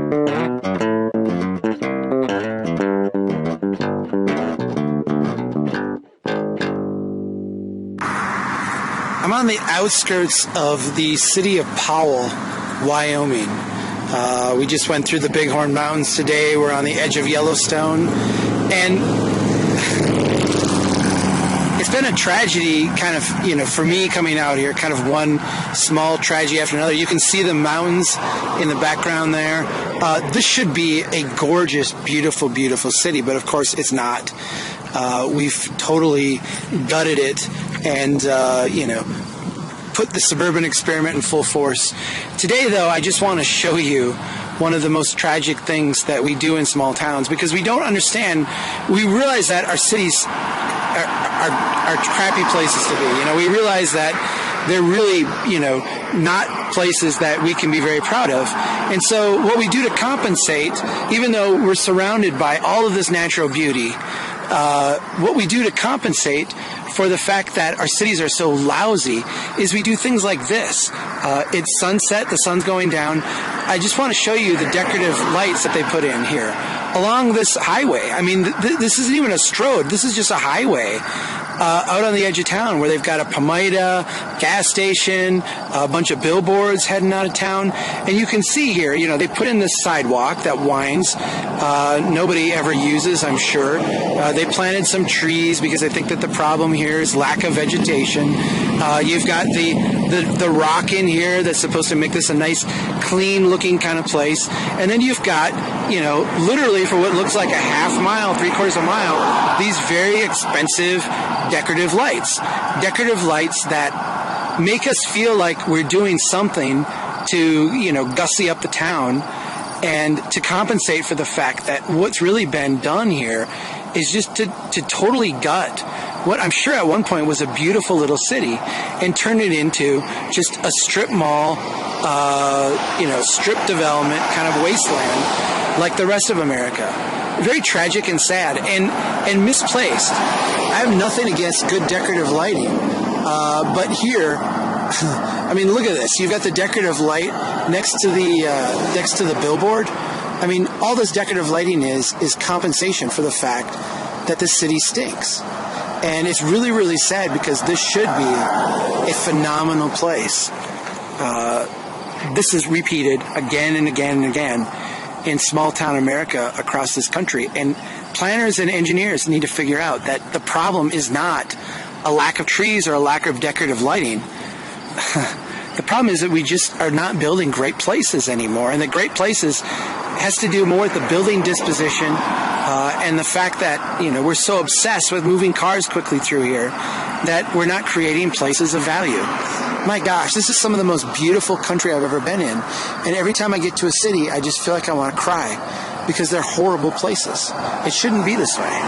I'm on the outskirts of the city of Powell, Wyoming. We just went through the Bighorn Mountains today. We're on the edge of Yellowstone. And it's been a tragedy kind of, for me coming out here, kind of one small tragedy after another. You can see the mountains in the background there. This should be a gorgeous, beautiful, beautiful city, but of course it's not. We've totally gutted it and, put the suburban experiment in full force. Today, though, I just want to show you one of the most tragic things that we do in small towns, because we don't understand. We realize that our cities are crappy places to be. We realize that they're really, not places that we can be very proud of. And so what we do to compensate, even though we're surrounded by all of this natural beauty, what we do to compensate for the fact that our cities are so lousy is we do things like this. It's sunset, the sun's going down. I just want to show you the decorative lights that they put in here along this highway. I mean, this isn't even a stroad. This is just a highway out on the edge of town where they've got a Pomida gas station, a bunch of billboards heading out of town. And you can see here, they put in this sidewalk that winds. Nobody ever uses, I'm sure. They planted some trees because I think that the problem here is lack of vegetation. You've got the rock in here that's supposed to make this a nice, clean-looking kind of place. And then you've got, literally for what looks like a half mile, 3/4 mile, these very expensive decorative lights. Decorative lights that make us feel like we're doing something to, gussy up the town and to compensate for the fact that what's really been done here is just to totally gut what I'm sure at one point was a beautiful little city and turn it into just a strip mall, strip development kind of wasteland like the rest of America. Very tragic and sad and misplaced. I have nothing against good decorative lighting, but here, I mean, look at this. You've got the decorative light next to the billboard. I mean, all this decorative lighting is compensation for the fact that the city stinks. And it's really, really sad because this should be a phenomenal place. This is repeated again and again and again in small town America across this country. And planners and engineers need to figure out that the problem is not a lack of trees or a lack of decorative lighting. The problem is that we just are not building great places anymore. And the great places has to do more with the building disposition and the fact that, we're so obsessed with moving cars quickly through here that we're not creating places of value. My gosh, this is some of the most beautiful country I've ever been in. And every time I get to a city, I just feel like I want to cry because they're horrible places. It shouldn't be this way.